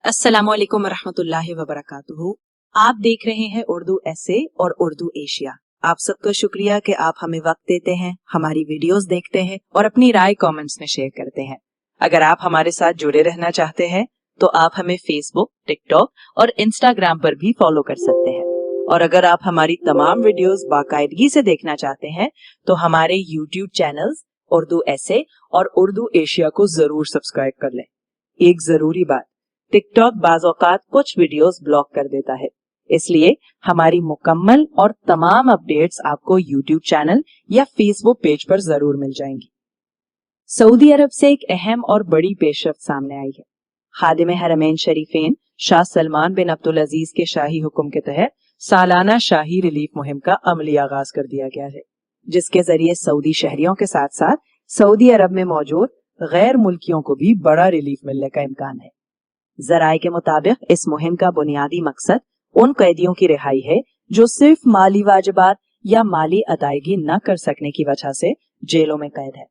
अस्सलामुअलैकुम वरहमतुल्लाहि वबरकातुहू। आप देख रहे हैं उर्दू ऐसे और उर्दू एशिया। आप सबका शुक्रिया कि आप हमें वक्त देते हैं, हमारी वीडियोस देखते हैं और अपनी राय कमेंट्स में शेयर करते हैं। अगर आप हमारे साथ जुड़े रहना चाहते हैं तो आप हमें फेसबुक, टिकटॉक और इंस्टाग्राम पर भी फॉलो कर सकते हैं। और अगर आप हमारी तमाम वीडियोस बाकायदगी से देखना चाहते हैं तो हमारे यूट्यूब चैनल्स उर्दू ऐसे और उर्दू एशिया को जरूर सब्सक्राइब कर लें। एक जरूरी बात, टिकटॉक बाज़ औक़ात कुछ वीडियोस ब्लॉक कर देता है, इसलिए हमारी मुकम्मल और तमाम अपडेट्स आपको यूट्यूब चैनल या फेसबुक पेज पर जरूर मिल जाएंगी। सऊदी अरब से एक अहम और बड़ी पेशरफ्त सामने आई है। खादिम हरमैन शरीफेन शाह सलमान बिन अब्दुल अजीज के शाही हुक्म के तहत सालाना शाही रिलीफ मुहिम का अमली आगाज कर दिया गया है, जिसके जरिए सऊदी शहरियों के साथ साथ सऊदी अरब में मौजूद गैर मुल्कियों को भी बड़ा रिलीफ मिलने का इम्कान है। जराए के मुताबिक इस मुहिम का बुनियादी मकसद उन कैदियों की रिहाई है जो सिर्फ माली वाजिबात या माली अदायगी न कर सकने की वजह से जेलों में कैद है,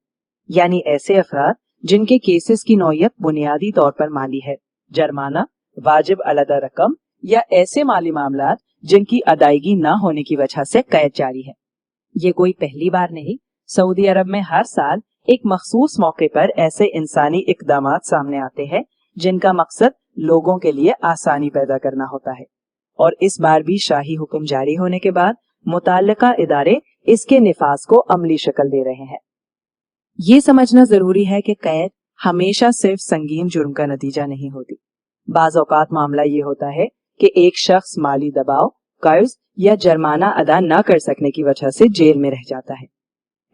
यानी ऐसे अफराद जिनके केसेस की नौयत बुनियादी तौर पर माली है, जुर्माना, वाजिब अलदा रकम या ऐसे माली मामलात जिनकी अदायगी न होने की वजह से कैद जारी है। ये कोई पहली बार नहीं, सऊदी अरब में हर साल एक मखसूस मौके पर ऐसे इंसानी इकदामात सामने आते हैं जिनका मकसद लोगों के लिए आसानी पैदा करना होता है। और इस बार भी शाही हुक्म जारी होने के बाद मुताल्लिका इदारे इसके निफाज को अमली शक्ल दे रहे हैं। ये समझना जरूरी है कि कैद हमेशा सिर्फ संगीन जुर्म का नतीजा नहीं होती। बाज़ औक़ात मामला ये होता है कि एक शख्स माली दबाव, कर्ज या जुर्माना अदा न कर सकने की वजह से जेल में रह जाता है।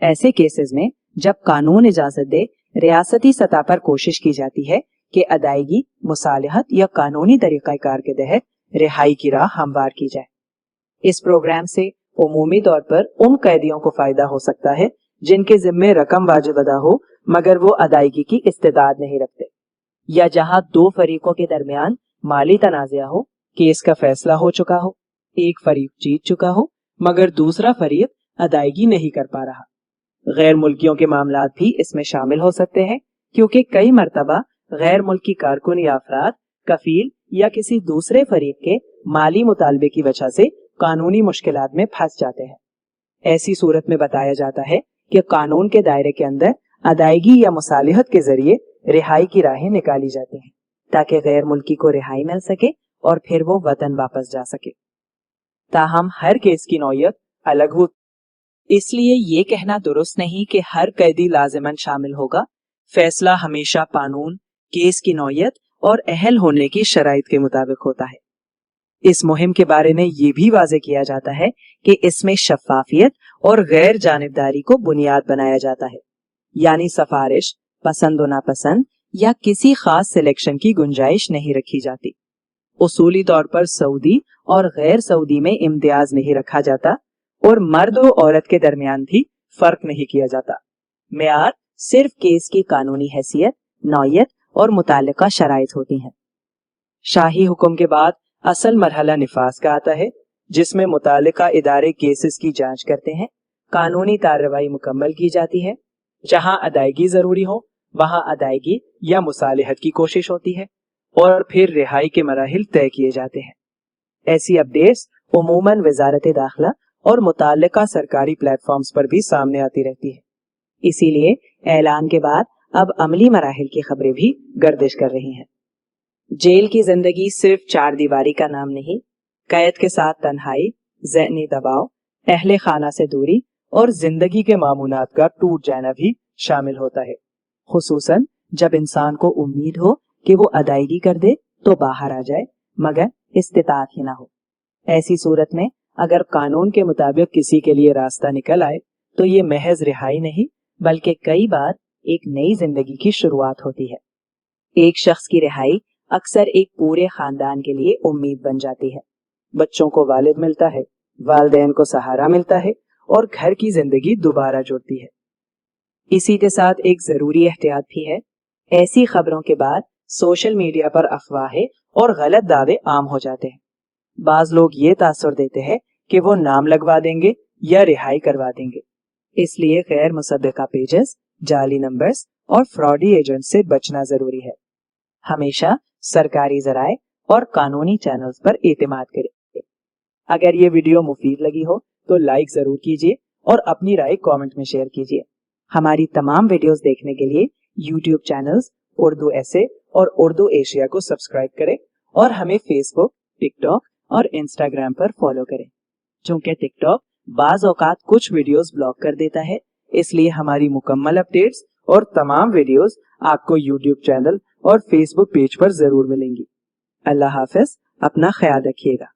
ऐसे केसेस में जब कानून इजाजत दे, रियासती सतह पर कोशिश की जाती है कि अदायगी, मुसालहत या कानूनी तरीक़ाकार के तहत रिहाई की राह हमवार की जाए। इस प्रोग्राम से उमूमी तौर पर उन कैदियों को फायदा हो सकता है जिनके जिम्मे रकम वाजिब अदा हो मगर वो अदायगी की इस्तेदाद नहीं रखते, या जहां दो फरीकों के दरमियान माली तनाज़ा हो, केस का फैसला हो चुका हो, एक फरीक जीत चुका हो मगर दूसरा फरीक अदायगी नहीं कर पा रहा। गैर मुल्कियों के मामलात भी इसमें शामिल हो सकते हैं, क्योंकि कई मरतबा गैर मुल्की कारकुन या अफराद कफील या किसी दूसरे फरीक के माली मुतालबे की वजह से कानूनी मुश्किलात में फंस जाते हैं। ऐसी सूरत में बताया जाता है कि कानून के दायरे के अंदर अदायगी या मुसालहत के जरिए रिहाई की राहें निकाली जाती हैं, ताकि गैर मुल्की को रिहाई मिल सके और फिर वो वतन वापस जा सके। ताहम हर केस की नौयत अलग हो, इसलिए ये कहना दुरुस्त नहीं कि हर कैदी लाजिमन शामिल होगा। फैसला हमेशा कानून, केस की नौयत और अहल होने की शराइत के मुताबिक होता है। इस मुहिम के बारे में ये भी वाज़े किया जाता है कि इसमें शफाफियत और गैर जानिबदारी को बुनियाद बनाया जाता है, यानी सिफारिश, पसंद व नापसंद या किसी खास सिलेक्शन की गुंजाइश नहीं रखी जाती। उसूली तौर पर सऊदी और गैर सऊदी में इम्तियाज नहीं रखा जाता और मर्द और औरत के दरमियान भी फर्क नहीं किया जाता। मेयार सिर्फ केस की कानूनी हैसियत, नौयत और मुताल्लिका शराइत होती हैं। शाही हुक्म के बाद असल मरहला निफाज का आता है, जिसमें मुताल्लिका इदारे केसेस की जांच करते हैं, कानूनी कार्रवाई मुकम्मल की जाती है, जहां अदायगी जरूरी हो वहां अदायगी या मुसालहत की कोशिश होती है और फिर रिहाई के मराहिल तय किए जाते हैं। ऐसी अपडेट्स उमूमन वजारत दाखिला और मुताल्लिका सरकारी प्लेटफॉर्म्स पर भी सामने आती रहती है। इसीलिए ऐलान के बाद अब अमली मराहिल की खबरें भी गर्दिश कर रही हैं। जेल की जिंदगी सिर्फ चार दीवारी का नाम नहीं, कैद के साथ तन्हाई, ज़हनी दबाव, अहले खाना से दूरी और जिंदगी के मामूनात का टूट जाना भी शामिल होता है, खुसूसन जब इंसान को उम्मीद हो कि वो अदायगी कर दे तो बाहर आ जाए मगर इस्तिताअत ही ना हो। ऐसी सूरत में अगर कानून के मुताबिक किसी के लिए रास्ता निकल आए तो ये महज रिहाई नहीं बल्कि कई बार एक नई जिंदगी की शुरुआत होती है। एक शख्स की रिहाई अक्सर एक पूरे खानदान के लिए उम्मीद बन जाती है। बच्चों को वालिद मिलता है, वालिदैन को सहारा मिलता है और घर की जिंदगी दोबारा जुड़ती है। इसी के साथ एक जरूरी एहतियात भी है। ऐसी खबरों के बाद सोशल मीडिया पर अफवाहें और गलत दावे आम हो जाते हैं। बाज लोग ये तासुर देते हैं कि वो नाम लगवा देंगे या रिहाई करवा देंगे, इसलिए गैर मुसद्दिका पेजेस, जाली नंबर्स और फ्रॉडी एजेंट से बचना जरूरी है। हमेशा सरकारी ज़राए और कानूनी चैनल्स पर एतमाद करें। अगर ये वीडियो मुफीद लगी हो तो लाइक जरूर कीजिए और अपनी राय कमेंट में शेयर कीजिए। हमारी तमाम वीडियोस देखने के लिए यूट्यूब चैनल्स उर्दू ऐसे और उर्दू एशिया को सब्सक्राइब करें और हमें फेसबुक, टिकटॉक और इंस्टाग्राम पर फॉलो करें। चूंकि टिकटॉक बाज औकात कुछ वीडियोस ब्लॉक कर देता है, इसलिए हमारी मुकम्मल अपडेट्स और तमाम वीडियोस आपको यूट्यूब चैनल और फेसबुक पेज पर जरूर मिलेंगी। अल्लाह हाफिज, अपना ख्याल रखिएगा।